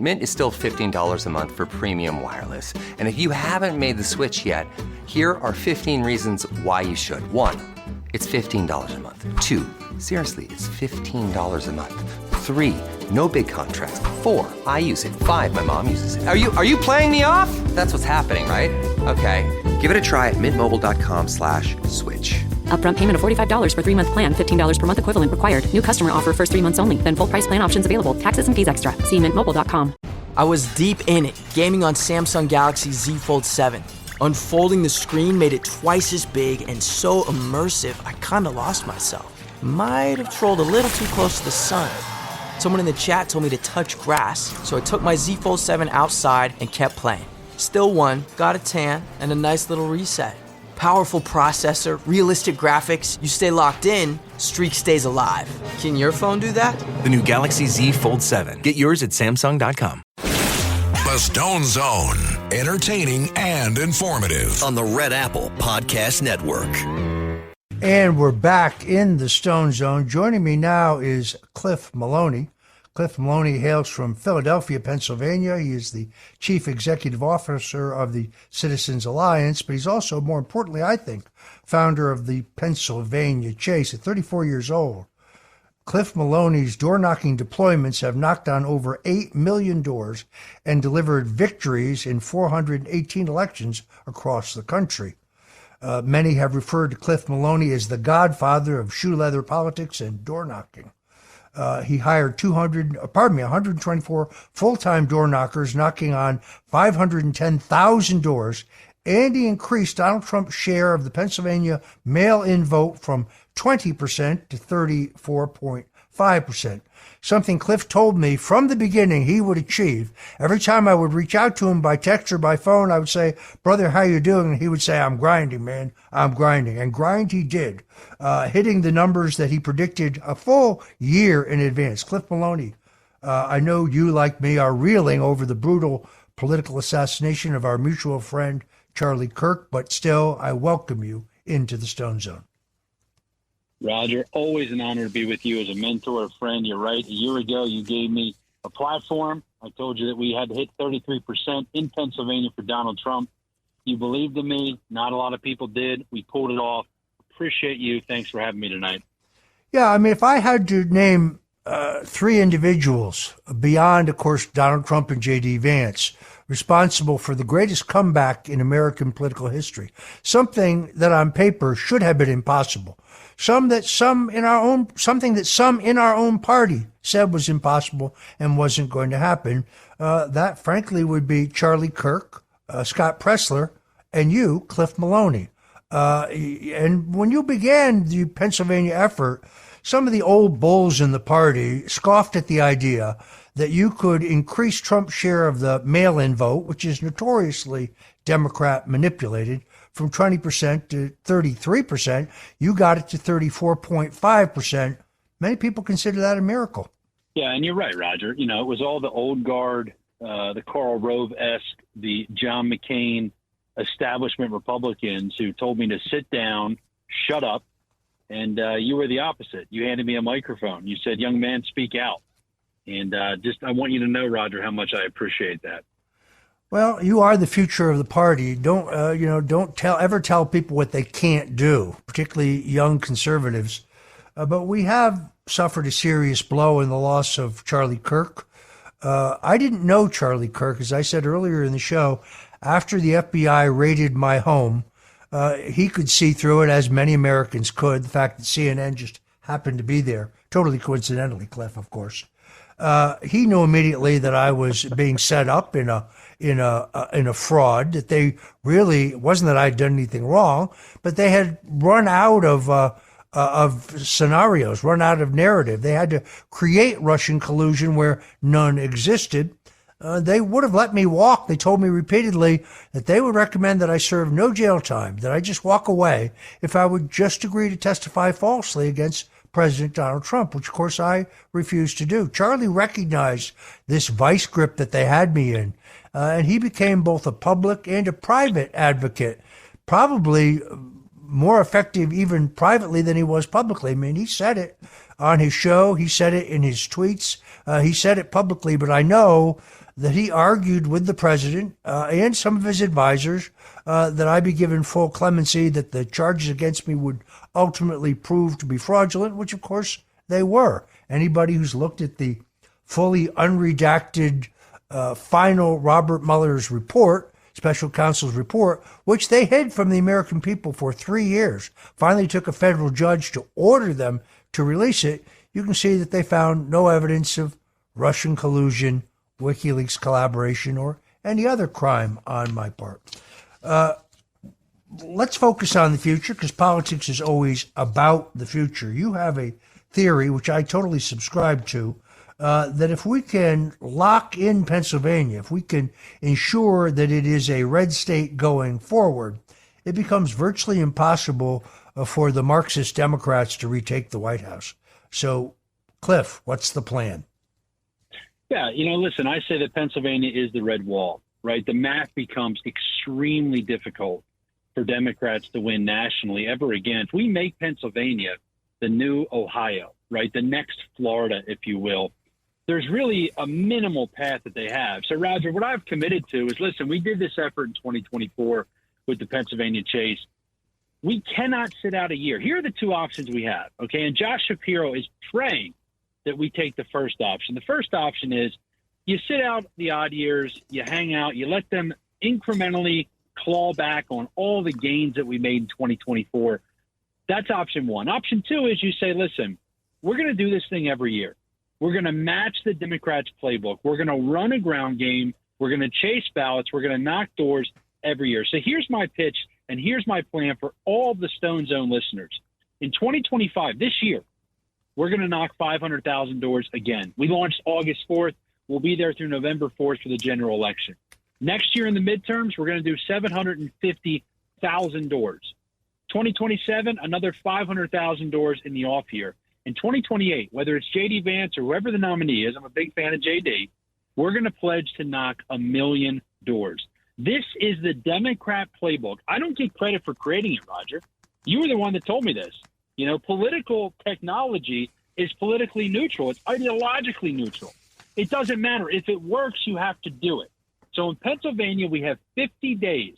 Mint is still $15 a month for premium wireless. And if you haven't made the switch yet, here are 15 reasons why you should. 1, it's $15 a month. 2, seriously, it's $15 a month. 3, no big contracts. 4, I use it. 5, my mom uses it. Are you playing me off? That's what's happening, right? Okay, give it a try at mintmobile.com/switch. Upfront payment of $45 for 3-month plan, $15 per month equivalent required. New customer offer first 3 months only. Then full price plan options available. Taxes and fees extra. See mintmobile.com. I was deep in it, gaming on Samsung Galaxy Z Fold 7. Unfolding the screen made it twice as big and so immersive, I kinda lost myself. Might have trolled a little too close to the sun. Someone in the chat told me to touch grass, so I took my Z Fold 7 outside and kept playing. Still won, got a tan, and a nice little reset. Powerful processor, realistic graphics, you stay locked in, streak stays alive. Can your phone do that? The new Galaxy Z Fold 7. Get yours at Samsung.com. The Stone Zone. Entertaining and informative. On the Red Apple Podcast Network. And we're back in the Stone Zone. Joining me now is Cliff Maloney. Cliff Maloney hails from Philadelphia, Pennsylvania. He is the Chief Executive Officer of the Citizens Alliance, but he's also, more importantly, I think, founder of the Pennsylvania Chase. At 34 years old, Cliff Maloney's door-knocking deployments have knocked on over 8 million doors and delivered victories in 418 elections across the country. Many have referred to Cliff Maloney as the godfather of shoe leather politics and door-knocking. He hired 124 full-time door knockers, knocking on 510,000 doors, and he increased Donald Trump's share of the Pennsylvania mail-in vote from 20% to 34.5%. Something Cliff told me from the beginning he would achieve. Every time I would reach out to him by text or by phone, I would say, "Brother, how you doing?" And he would say, "I'm grinding, man. I'm grinding." And grind he did, hitting the numbers that he predicted a full year in advance. Cliff Maloney, I know you, like me, are reeling over the brutal political assassination of our mutual friend, Charlie Kirk, but still, I welcome you into the Stone Zone. Roger, always an honor to be with you as a mentor, a friend. You're right. A year ago, you gave me a platform. I told you that we had to hit 33% in Pennsylvania for Donald Trump. You believed in me. Not a lot of people did. We pulled it off. Appreciate you. Thanks for having me tonight. Yeah, I mean, if I had to name 3 individuals beyond, of course, Donald Trump and J.D. Vance, responsible for the greatest comeback in American political history, something that on paper should have been impossible, something that some in our own party said was impossible and wasn't going to happen, that frankly would be Charlie Kirk, Scott Presler, and you, Cliff Maloney. And when you began the Pennsylvania effort, some of the old bulls in the party scoffed at the idea that you could increase Trump's share of the mail-in vote, which is notoriously Democrat manipulated, from 20% to 33%. You got it to 34.5%. Many people consider that a miracle. Yeah, and you're right, Roger. You know, it was all the old guard, the Karl Rove-esque, the John McCain establishment Republicans who told me to sit down, shut up, and you were the opposite. You handed me a microphone. You said, "Young man, speak out." And I want you to know, Roger, how much I appreciate that. Well, you are the future of the party. Don't ever tell people what they can't do, particularly young conservatives. But we have suffered a serious blow in the loss of Charlie Kirk. I didn't know Charlie Kirk, as I said earlier in the show. After the FBI raided my home, he could see through it, as many Americans could. The fact that CNN just happened to be there, totally coincidentally, Cliff, of course. He knew immediately that I was being set up in a fraud, that they really wasn't that I'd done anything wrong, but they had run out of scenarios, run out of narrative. They had to create Russian collusion where none existed. They would have let me walk. They told me repeatedly that they would recommend that I serve no jail time, that I just walk away if I would just agree to testify falsely against President Donald Trump, which, of course, I refused to do. Charlie recognized this vice grip that they had me in, and he became both a public and a private advocate, probably more effective even privately than he was publicly. I mean, he said it on his show. He said it in his tweets. He said it publicly, but I know that he argued with the president and some of his advisors that I be given full clemency, that the charges against me would ultimately prove to be fraudulent, which of course they were. Anybody who's looked at the fully unredacted final Robert Mueller's report, special counsel's report, which they hid from the American people for 3 years, finally took a federal judge to order them to release it, you can see that they found no evidence of Russian collusion, WikiLeaks collaboration, or any other crime on my part. Let's focus on the future, because politics is always about the future. You have a theory, which I totally subscribe to, that if we can lock in Pennsylvania, if we can ensure that it is a red state going forward, it becomes virtually impossible for the Marxist Democrats to retake the White House. So, Cliff, what's the plan? Yeah, listen, I say that Pennsylvania is the red wall, right? The math becomes extremely difficult for Democrats to win nationally ever again. If we make Pennsylvania the new Ohio, right, the next Florida, if you will, there's really a minimal path that they have. So, Roger, what I've committed to is, listen, we did this effort in 2024 with the Pennsylvania chase. We cannot sit out a year. Here are the two options we have, okay? And Josh Shapiro is praying that we take the first option. The first option is you sit out the odd years, you hang out, you let them incrementally claw back on all the gains that we made in 2024. That's option one. Option two is you say, listen, we're going to do this thing every year. We're going to match the Democrats' playbook. We're going to run a ground game. We're going to chase ballots. We're going to knock doors every year. So here's my pitch, and here's my plan for all the Stone Zone listeners. In 2025, this year, we're going to knock 500,000 doors again. We launched August 4th. We'll be there through November 4th for the general election. Next year in the midterms, we're going to do 750,000 doors. 2027, another 500,000 doors in the off year. In 2028, whether it's J.D. Vance or whoever the nominee is, I'm a big fan of J.D., we're going to pledge to knock 1 million doors. This is the Democrat playbook. I don't get credit for creating it, Roger. You were the one that told me this. Political technology is politically neutral. It's ideologically neutral. It doesn't matter. If it works, you have to do it. So in Pennsylvania, we have 50 days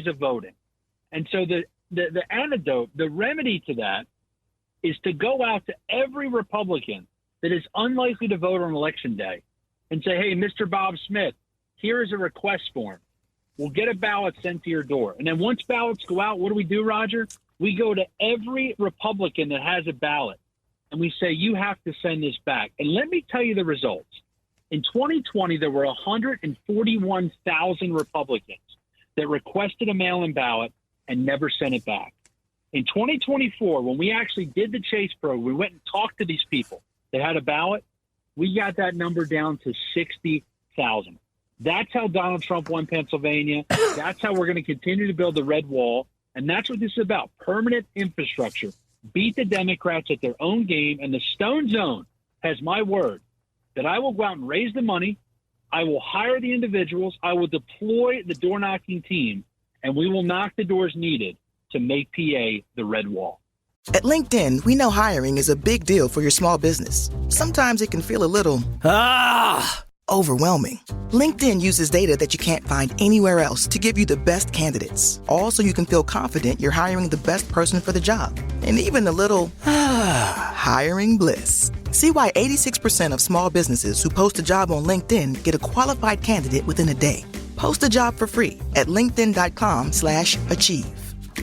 of voting. And so the antidote, the remedy to that is to go out to every Republican that is unlikely to vote on Election Day and say, hey, Mr. Bob Smith, here is a request form. We'll get a ballot sent to your door. And then once ballots go out, what do we do, Roger? We go to every Republican that has a ballot, and we say, you have to send this back. And let me tell you the results. In 2020, there were 141,000 Republicans that requested a mail-in ballot and never sent it back. In 2024, when we actually did the Chase program, we went and talked to these people that had a ballot, we got that number down to 60,000. That's how Donald Trump won Pennsylvania. That's how we're going to continue to build the red wall. And that's what this is about, permanent infrastructure. Beat the Democrats at their own game. And the Stone Zone has my word that I will go out and raise the money. I will hire the individuals. I will deploy the door-knocking team. And we will knock the doors needed to make PA the red wall. At LinkedIn, we know hiring is a big deal for your small business. Sometimes it can feel a little overwhelming. LinkedIn uses data that you can't find anywhere else to give you the best candidates, all so you can feel confident you're hiring the best person for the job. And even a little hiring bliss. See why 86% of small businesses who post a job on LinkedIn get a qualified candidate within a day. Post a job for free at linkedin.com/achieve.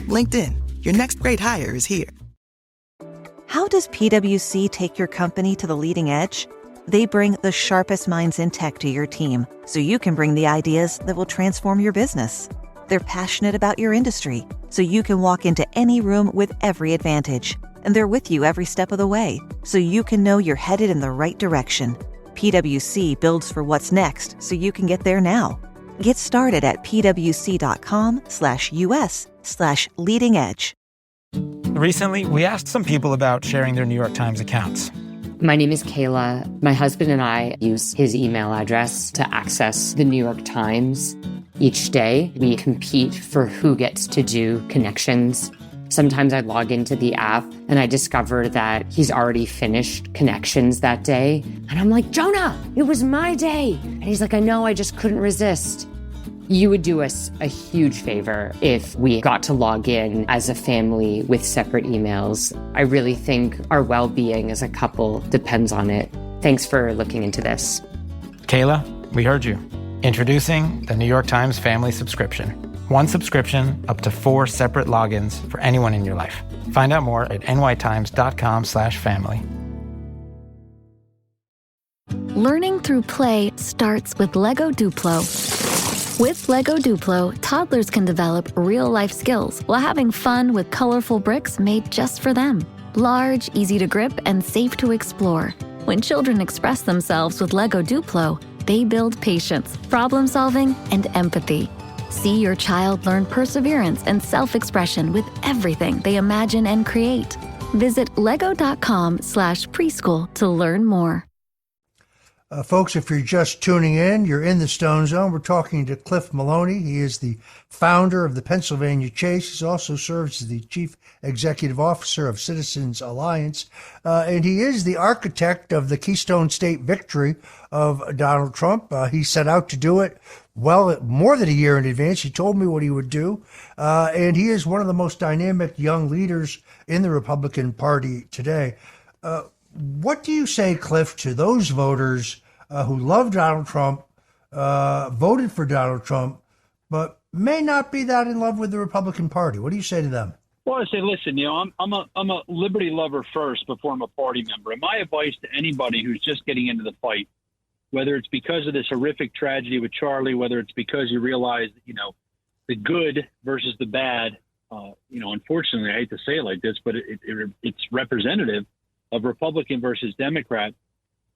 LinkedIn, your next great hire is here. How does PwC take your company to the leading edge? They bring the sharpest minds in tech to your team, so you can bring the ideas that will transform your business. They're passionate about your industry, so you can walk into any room with every advantage. And they're with you every step of the way, so you can know you're headed in the right direction. PwC builds for what's next, so you can get there now. Get started at pwc.com/us/leading edge. Recently, we asked some people about sharing their New York Times accounts. My name is Kayla. My husband and I use his email address to access the New York Times. Each day, we compete for who gets to do connections. Sometimes I log into the app and I discover that he's already finished connections that day. And I'm like, Jonah, it was my day. And he's like, I know, I just couldn't resist. You would do us a huge favor if we got to log in as a family with separate emails. I really think our well-being as a couple depends on it. Thanks for looking into this. Kayla, we heard you. Introducing the New York Times Family Subscription. One subscription, up to 4 separate logins for anyone in your life. Find out more at nytimes.com/family. Learning through play starts with Lego Duplo. With Lego Duplo, toddlers can develop real-life skills while having fun with colorful bricks made just for them. Large, easy to grip, and safe to explore. When children express themselves with Lego Duplo, they build patience, problem-solving, and empathy. See your child learn perseverance and self-expression with everything they imagine and create. Visit lego.com/preschool to learn more. Folks, if you're just tuning in, you're in the Stone Zone. We're talking to Cliff Maloney. He is the founder of the Pennsylvania Chase. He also serves as the Chief Executive Officer of Citizens Alliance. And he is the architect of the Keystone State victory of Donald Trump. He set out to do it well more than a year in advance. He told me what he would do. And he is one of the most dynamic young leaders in the Republican Party today. What do you say, Cliff, to those voters who love Donald Trump, voted for Donald Trump, but may not be that in love with the Republican Party? What do you say to them? Well, I say, listen, I'm a liberty lover first before I'm a party member. And my advice to anybody who's just getting into the fight, whether it's because of this horrific tragedy with Charlie, whether it's because you realize that, the good versus the bad, unfortunately, I hate to say it like this, but it's representative of Republican versus Democrat.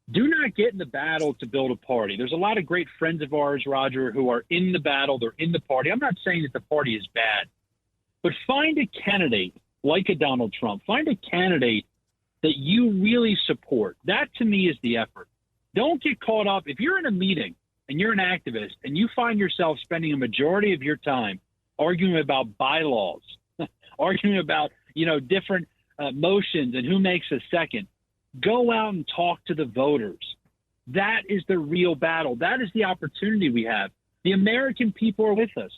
Do not get in the battle to build a party. There's a lot of great friends of ours, Roger, who are in the battle. They're in the party. I'm not saying that the party is bad, but find a candidate like a Donald Trump. Find a candidate that you really support. That, to me, is the effort. Don't get caught up. If you're in a meeting and you're an activist and you find yourself spending a majority of your time arguing about bylaws, arguing about, different motions and who makes a second, go out and talk to the voters. That is the real battle. That is the opportunity we have. The American people are with us.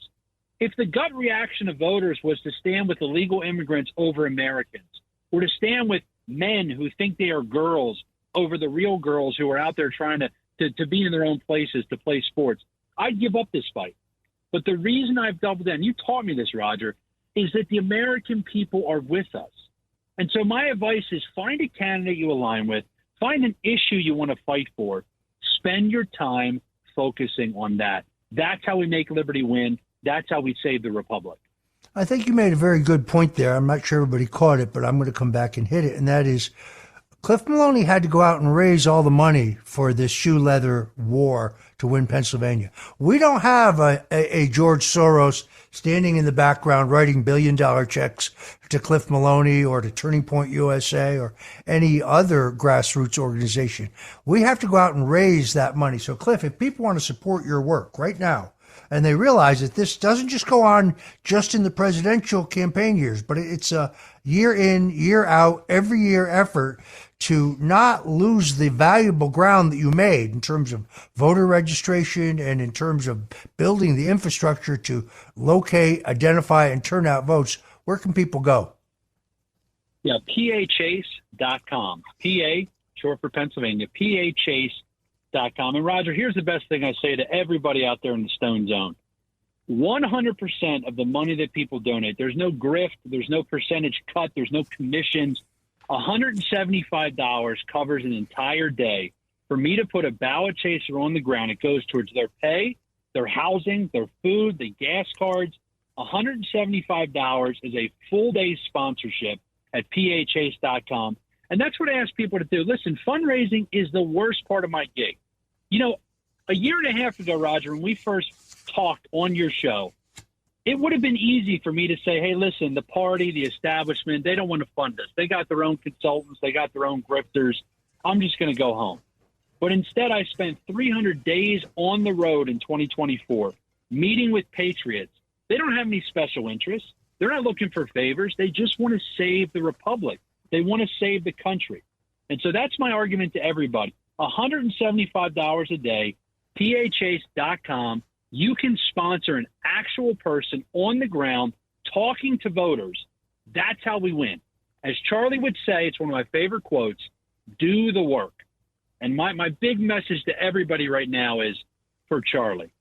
If the gut reaction of voters was to stand with illegal immigrants over Americans, or to stand with men who think they are girls over the real girls who are out there trying to be in their own places to play sports, I'd give up this fight. But the reason I've doubled down, you taught me this, Roger, is that the American people are with us. And so my advice is find a candidate you align with, find an issue you want to fight for, spend your time focusing on that. That's how we make liberty win. That's how we save the republic. I think you made a very good point there. I'm not sure everybody caught it, but I'm going to come back and hit it. And that is, Cliff Maloney had to go out and raise all the money for this shoe leather war to win Pennsylvania. We don't have a George Soros standing in the background writing billion-dollar checks to Cliff Maloney or to Turning Point USA or any other grassroots organization. We have to go out and raise that money. So, Cliff, if people want to support your work right now, and they realize that this doesn't just go on just in the presidential campaign years, but it's a year in, year out, every year effort to not lose the valuable ground that you made in terms of voter registration and in terms of building the infrastructure to locate, identify, and turn out votes. Where can people go? Yeah, PAChase.com. PA, short for Pennsylvania, PAChase.com. And Roger, here's the best thing I say to everybody out there in the Stone Zone. 100% of the money that people donate, there's no grift, there's no percentage cut, there's no commissions. $175 covers an entire day for me to put a ballot chaser on the ground. It goes towards their pay, their housing, their food, the gas cards. $175 is a full day sponsorship at PAChase.com. And that's what I ask people to do. Listen, fundraising is the worst part of my gig. A year and a half ago, Roger, when we first talked on your show, it would have been easy for me to say, hey, listen, the party, the establishment, they don't want to fund us. They got their own consultants. They got their own grifters. I'm just going to go home. But instead, I spent 300 days on the road in 2024 meeting with patriots. They don't have any special interests. They're not looking for favors. They just want to save the republic. They want to save the country. And so that's my argument to everybody. $175 a day, PAChase.com. You can sponsor an actual person on the ground talking to voters. That's how we win. As Charlie would say, it's one of my favorite quotes, do the work. And my big message to everybody right now is for Charlie.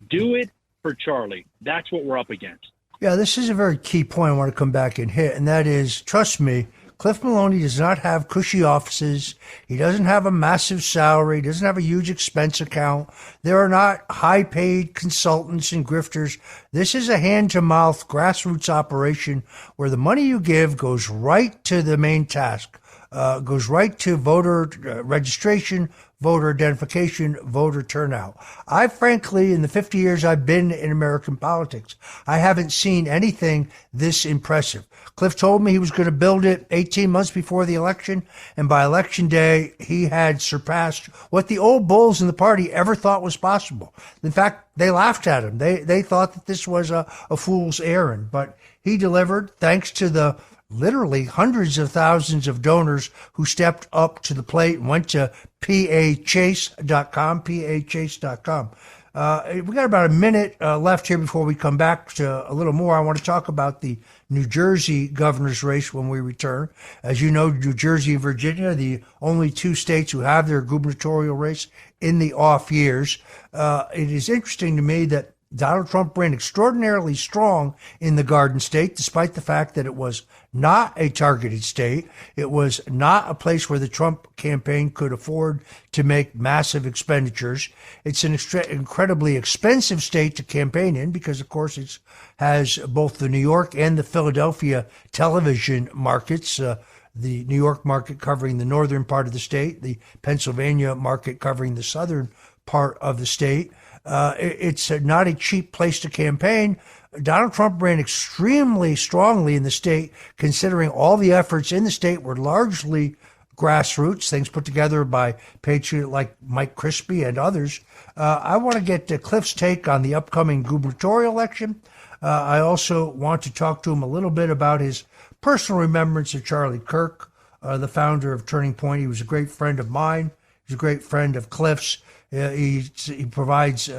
Do it for Charlie. That's what we're up against. Yeah, this is a very key point I want to come back and hit, and that is, trust me, Cliff Maloney does not have cushy offices. He doesn't have a massive salary. He doesn't have a huge expense account. There are not high-paid consultants and grifters. This is a hand-to-mouth grassroots operation where the money you give goes right to the main task, goes right to voter registration, voter identification, voter turnout. I frankly, in the 50 years I've been in American politics, I haven't seen anything this impressive. Cliff told me he was going to build it 18 months before the election, and by election day, he had surpassed what the old bulls in the party ever thought was possible. In fact, they laughed at him. They thought that this was a fool's errand, but he delivered thanks to the literally hundreds of thousands of donors who stepped up to the plate and went to PAChase.com, PAChase.com. We got about a minute left here before we come back to a little more. I want to talk about the New Jersey governor's race when we return. As you know, New Jersey and Virginia, the only two states who have their gubernatorial race in the off years. It is interesting to me that Donald Trump ran extraordinarily strong in the Garden State, despite the fact that it was not a targeted state. It was not a place where the Trump campaign could afford to make massive expenditures. It's an incredibly expensive state to campaign in because, of course, it has both the New York and the Philadelphia television markets. The New York market covering the northern part of the state, the Pennsylvania market covering the southern part of the state. It's not a cheap place to campaign. Donald Trump ran extremely strongly in the state, considering all the efforts in the state were largely grassroots, things put together by patriots like Mike Crispy and others. I want to get Cliff's take on the upcoming gubernatorial election. I also want to talk to him a little bit about his personal remembrance of Charlie Kirk, the founder of Turning Point. He was a great friend of mine. He's a great friend of Cliff's. He provides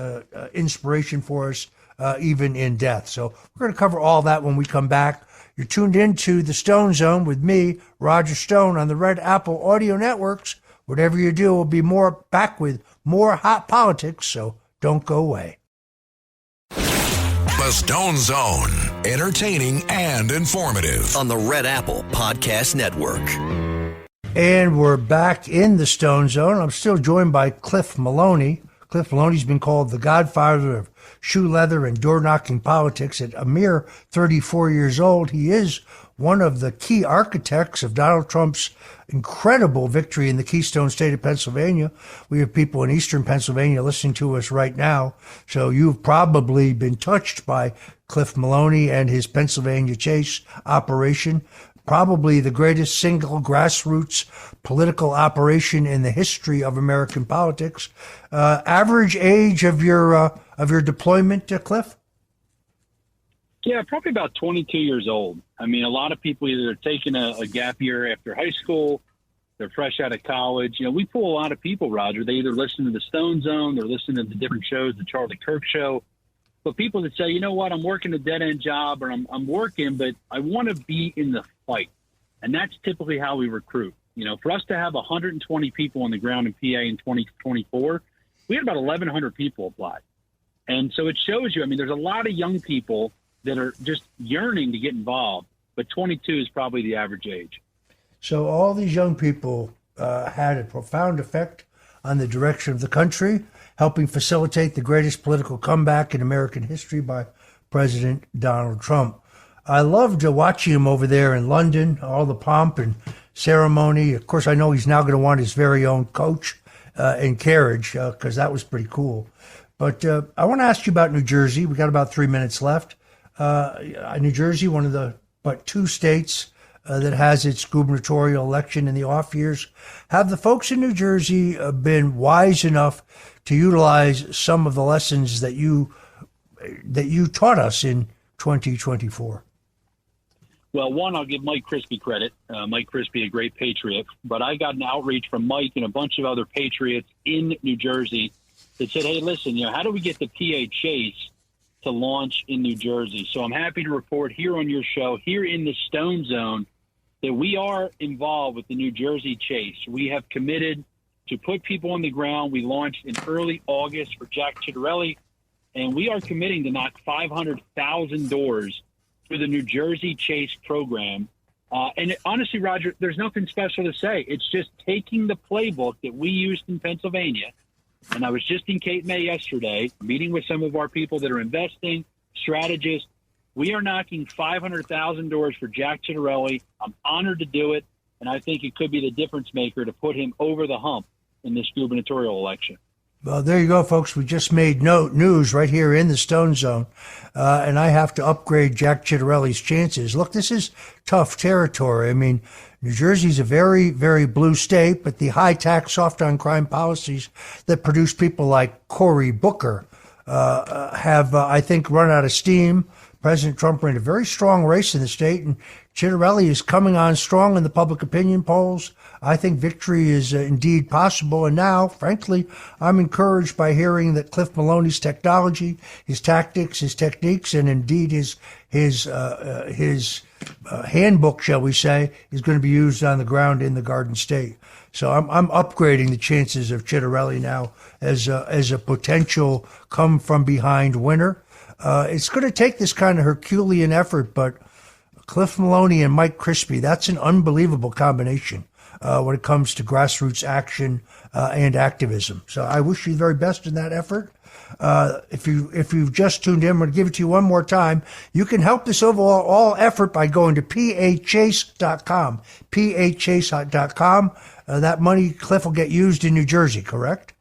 inspiration for us, even in death. So we're going to cover all that when we come back. You're tuned into the Stone Zone with me, Roger Stone, on the Red Apple Audio Networks. Whatever you do, we'll be back with more hot politics, so don't go away. The Stone Zone, entertaining and informative. On the Red Apple Podcast Network. And we're back in the Stone Zone. I'm still joined by Cliff Maloney. Cliff Maloney's been called the godfather of shoe leather and door-knocking politics. At a mere 34 years old, he is one of the key architects of Donald Trump's incredible victory in the Keystone State of Pennsylvania. We have people in eastern Pennsylvania listening to us right now, so you've probably been touched by Cliff Maloney and his Pennsylvania Chase operation. Probably the greatest single grassroots political operation in the history of American politics. Average age of your deployment, Cliff? Yeah, probably about 22 years old. I mean, a lot of people either taking a gap year after high school, they're fresh out of college. You know, we pull a lot of people, Roger. They either listen to the Stone Zone, they're listening to the different shows, the Charlie Kirk Show. But people that say, you know what, I'm working a dead-end job, or I'm working, but I want to be in the fight. And that's typically how we recruit. You know, for us to have 120 people on the ground in PA in 2024, we had about 1,100 people apply. And so it shows you, I mean, there's a lot of young people that are just yearning to get involved, but 22 is probably the average age. So all these young people had a profound effect on the direction of the country, helping facilitate the greatest political comeback in American history by President Donald Trump. I loved watching him over there in London, all the pomp and ceremony. Of course, I know he's now going to want his very own coach and carriage, because that was pretty cool. But I want to ask you about New Jersey. We got about 3 minutes left. New Jersey, one of the two states that has its gubernatorial election in the off years. Have the folks in New Jersey been wise enough to utilize some of the lessons that you taught us in 2024? Well, one, I'll give Mike Crispy credit. Mike Crispy, a great Patriot. But I got an outreach from Mike and a bunch of other Patriots in New Jersey that said, hey, listen, how do we get the PA Chase to launch in New Jersey? So I'm happy to report here on your show, here in the Stone Zone, that we are involved with the New Jersey Chase. We have committed to put people on the ground. We launched in early August for Jack Chittarelli, and we are committing to knock 500,000 doors through the New Jersey Chase program. Honestly, Roger, there's nothing special to say. It's just taking the playbook that we used in Pennsylvania. And I was just in Cape May yesterday, meeting with some of our people that are investing, strategists. We are knocking 500,000 doors for Jack Chittarelli. I'm honored to do it, and I think it could be the difference maker to put him over the hump in this gubernatorial election. Well, there you go, folks. We just made news right here in the Stone Zone, and I have to upgrade Jack Chittarelli's chances. Look, this is tough territory. I mean, New Jersey's a very, very blue state, but the high tax, soft on crime policies that produce people like Cory Booker have, I think, run out of steam. President Trump ran a very strong race in the state, and Chittarelli is coming on strong in the public opinion polls. I think victory is indeed possible. And now, frankly, I'm encouraged by hearing that Cliff Maloney's technology, his tactics, his techniques, and indeed his handbook, shall we say, is going to be used on the ground in the Garden State. So I'm upgrading the chances of Chittarelli now as a potential come from behind winner. It's going to take this kind of Herculean effort, but Cliff Maloney and Mike Crispy, that's an unbelievable combination when it comes to grassroots action and activism. So I wish you the very best in that effort. If you've just tuned in, I'm going to give it to you one more time. You can help this overall effort by going to pachase.com, pachase.com. That money, Cliff, will get used in New Jersey, correct?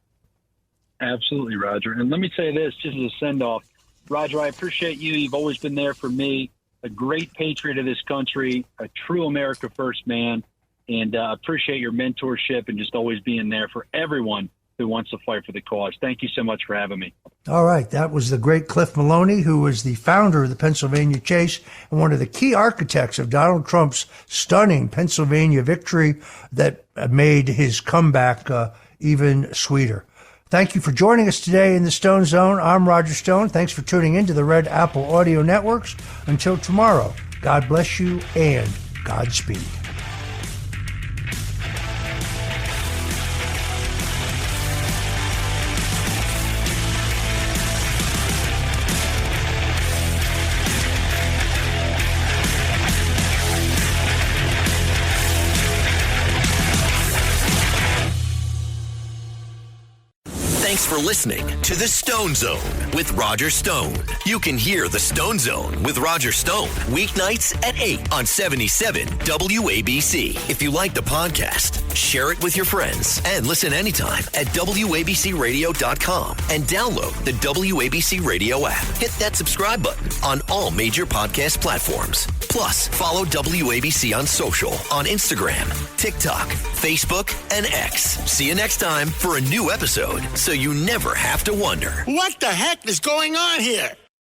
Absolutely, Roger. And let me say this, just as a send-off. Roger, I appreciate you. You've always been there for me, a great patriot of this country, a true America First man, and appreciate your mentorship and just always being there for everyone who wants to fight for the cause. Thank you so much for having me. All right. That was the great Cliff Maloney, who was the founder of the Pennsylvania Chase and one of the key architects of Donald Trump's stunning Pennsylvania victory that made his comeback even sweeter. Thank you for joining us today in the Stone Zone. I'm Roger Stone. Thanks for tuning in to the Red Apple Audio Networks. Until tomorrow, God bless you and Godspeed. Thanks for listening to The Stone Zone with Roger Stone. You can hear The Stone Zone with Roger Stone weeknights at 8 on 77 WABC. If you like the podcast, share it with your friends and listen anytime at WABCRadio.com and download the WABC Radio app. Hit that subscribe button on all major podcast platforms. Plus, follow WABC on social on Instagram, TikTok, Facebook, and X. See you next time for a new episode so you never have to wonder. What the heck is going on here?